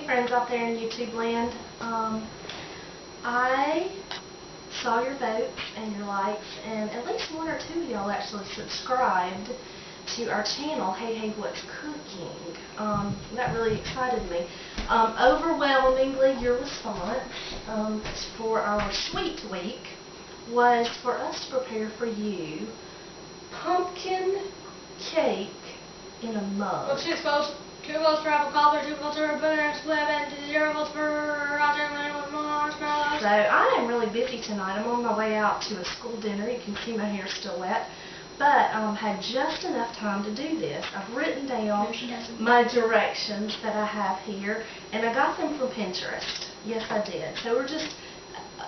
Hey friends out there in YouTube land. I saw your votes and your likes, and at least one or two of y'all actually subscribed to our channel, Hey Hey What's Cooking. That really excited me. Overwhelmingly, your response for our Sweet Week was for us to prepare for you pumpkin cake in a mug. With 6 votes, 2 votes for apple cobbler, 2 votes for banana split, and 0 votes for Roger with marshmallows. So I am really busy tonight. I'm on my way out to a school dinner. You can see my hair still wet. But had just enough time to do this. I've written down my directions that I have here, and I got them from Pinterest. Yes, I did. So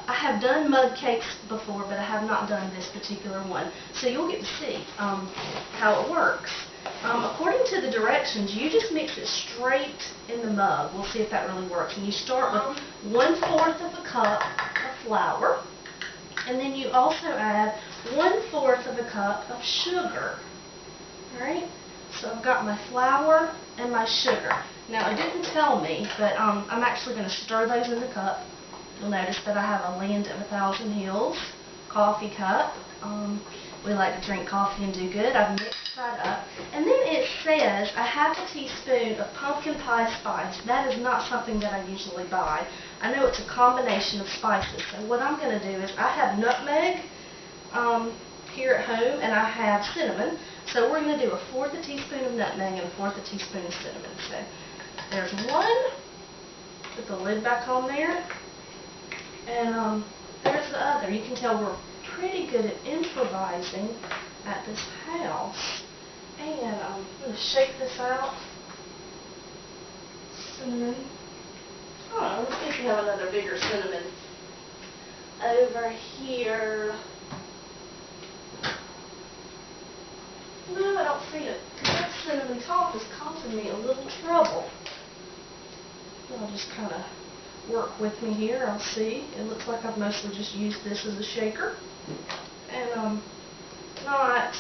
I have done mug cakes before, but I have not done this particular one. So you'll get to see how it works. According to the directions, you just mix it straight in the mug. We'll see if that really works. And you start with 1/4 of a cup of flour, and then you also add 1/4 of a cup of sugar. Alright, so I've got my flour and my sugar. Now it didn't tell me, but I'm actually going to stir those in the cup. You'll notice that I have a Land of 1,000 Hills coffee cup. We like to drink coffee and do good. I've mixed that up. And then it says a 1/2 teaspoon of pumpkin pie spice. That is not something that I usually buy. I know it's a combination of spices. So what I'm going to do is I have nutmeg here at home, and I have cinnamon. So we're going to do 1/4 teaspoon of nutmeg and 1/4 teaspoon of cinnamon. So there's one. Put the lid back on there. And there's the other. You can tell we're pretty good at improvising at this house. And I'm going to shake this out. Cinnamon. Oh, let's see if we have another bigger cinnamon over here. No, I don't see it. That cinnamon top is causing me a little trouble. I'll just kind of work with me here. I'll see. It looks like I've mostly just used this as a shaker. And not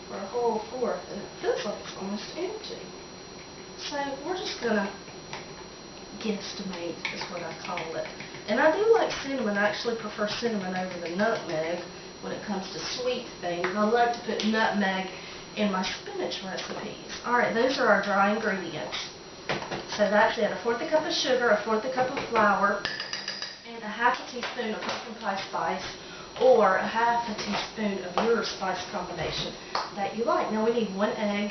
for a whole 1/4. And it feels like it's almost empty. So we're just going to guesstimate is what I call it. And I do like cinnamon. I actually prefer cinnamon over the nutmeg when it comes to sweet things. I like to put nutmeg in my spinach recipes. Alright, those are our dry ingredients. So that's it. 1/4 cup of sugar, 1/4 cup of flour, and 1/2 teaspoon of pumpkin pie spice, or 1/2 teaspoon of your spice combination that you like. Now we need 1 egg.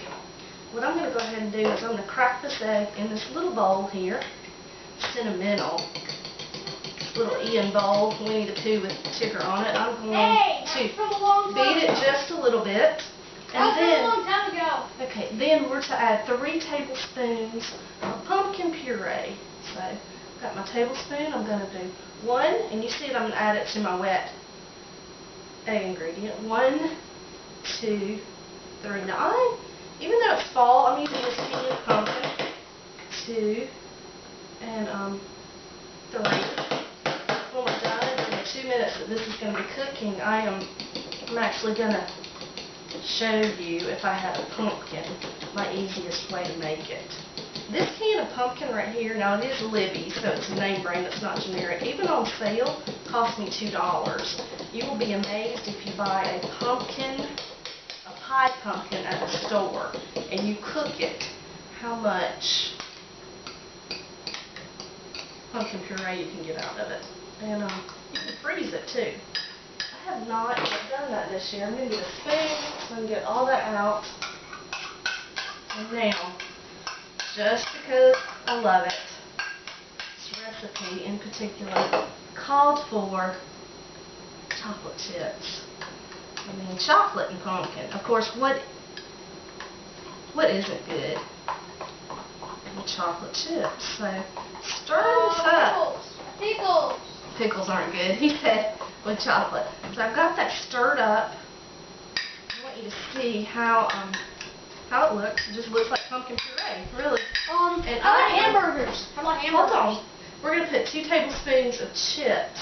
What I'm going to go ahead and do is I'm going to crack this egg in this little bowl here. Sentimental. Little Ian bowl. We need a 2 with sugar on it. I'm going to beat it just a little bit. And then, a long time ago. Okay, then we're to add 3 tablespoons of pumpkin puree. So, I've got my tablespoon. I'm going to do 1, and you see it, I'm going to add it to my wet egg ingredient. 1, 2, 3. Now, even though it's fall, I'm using this canned pumpkin. 2, and 3. When we're done, in the 2 minutes that this is going to be cooking, I'm actually going to show you, if I had a pumpkin, my easiest way to make it. This can of pumpkin right here, now it is Libby, so it's a name brand, it's not generic. Even on sale, cost me $2. You will be amazed if you buy a pie pumpkin at the store, and you cook it, how much pumpkin puree you can get out of it. And you can freeze it too. I have not done that this year. I'm going to get a spoon so I can get all that out. And now, just because I love it, this recipe in particular called for chocolate chips. I mean, chocolate and pumpkin. Of course, what isn't good? Chocolate chips. So, stir this up. Pickles. Pickles aren't good, he said, with chocolate. So I've got that stirred up. I want you to see how it looks. It just looks like pumpkin puree, really. And how about hamburgers? How about hamburgers? Hold on. We're going to put 2 tablespoons of chips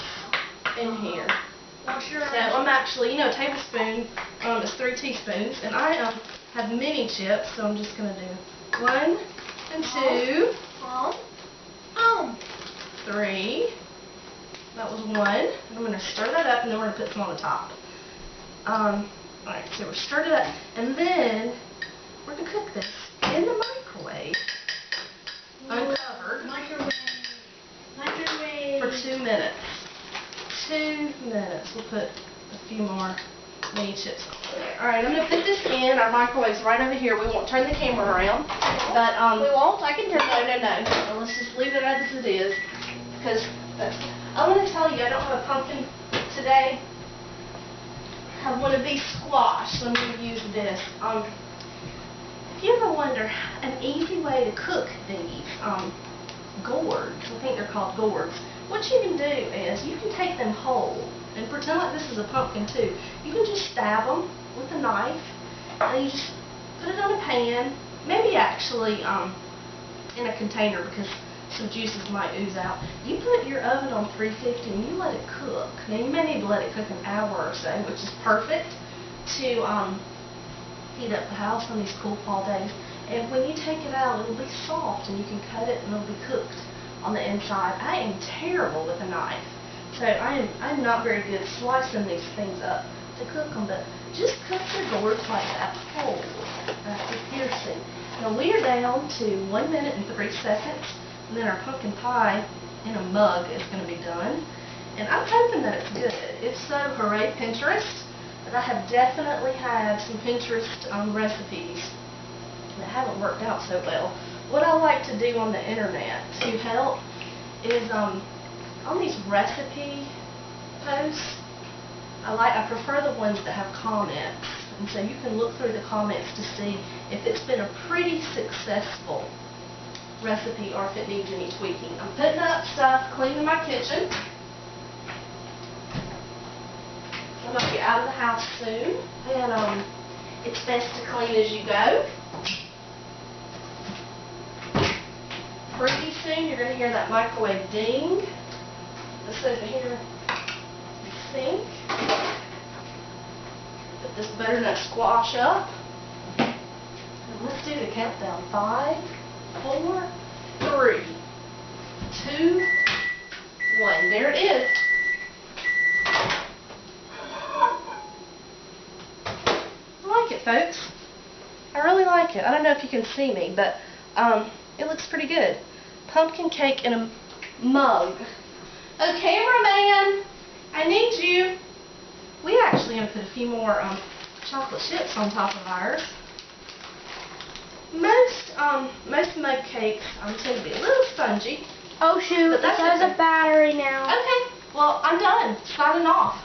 in here. Sure. So I'm actually, a tablespoon is 3 teaspoons, and I have mini chips, so I'm just going to do 1 and 2. Boom. 3. That was 1. And I'm going to stir that up, and then we're going to put some on the top. Alright, so we're stirred it up, and then we're going to cook this in the microwave, uncovered, Microwave. for 2 minutes. 2 minutes. We'll put a few more mini chips on there. Alright, I'm going to put this in. Our microwave's right over here. We won't turn the camera around. But, We won't. I can turn it. no. Well, let's just leave it as it is. Because I want to tell you, I don't have a pumpkin today. I have one of these squash, so I'm going to use this. If you ever wonder an easy way to cook these gourds, I think they're called gourds, what you can do is you can take them whole and pretend like this is a pumpkin too. You can just stab them with a knife, and you just put it on a pan, maybe actually in a container because some juices might ooze out. You put your oven on 350 and you let it cook. Now you may need to let it cook an hour or so, which is perfect to heat up the house on these cool fall days. And when you take it out, it'll be soft and you can cut it and it'll be cooked on the inside. I am terrible with a knife, so I'm not very good at slicing these things up to cook them, but just cook your gourds like that whole after piercing. Now we are down to 1 minute and 3 seconds. And then our pumpkin pie in a mug is going to be done. And I'm hoping that it's good. If so, hooray Pinterest. But I have definitely had some Pinterest recipes that haven't worked out so well. What I like to do on the internet to help is on these recipe posts, I prefer the ones that have comments. And so you can look through the comments to see if it's been a pretty successful recipe or if it needs any tweaking. I'm putting up stuff, cleaning my kitchen. I'm going to be out of the house soon, and it's best to clean as you go. Pretty soon you're going to hear that microwave ding. This over here, the sink. Put this butternut squash up. And let's do the countdown. 5, 4, 3, 2, 1. There it is. I like it, folks. I really like it. I don't know if you can see me, but it looks pretty good. Pumpkin cake in a mug. Oh, cameraman, I need you. We actually going to put a few more chocolate chips on top of ours. Most mug cakes tend to be a little spongy. Oh shoot, But that's it has okay. a battery now. Okay, well, I'm done. Signing off.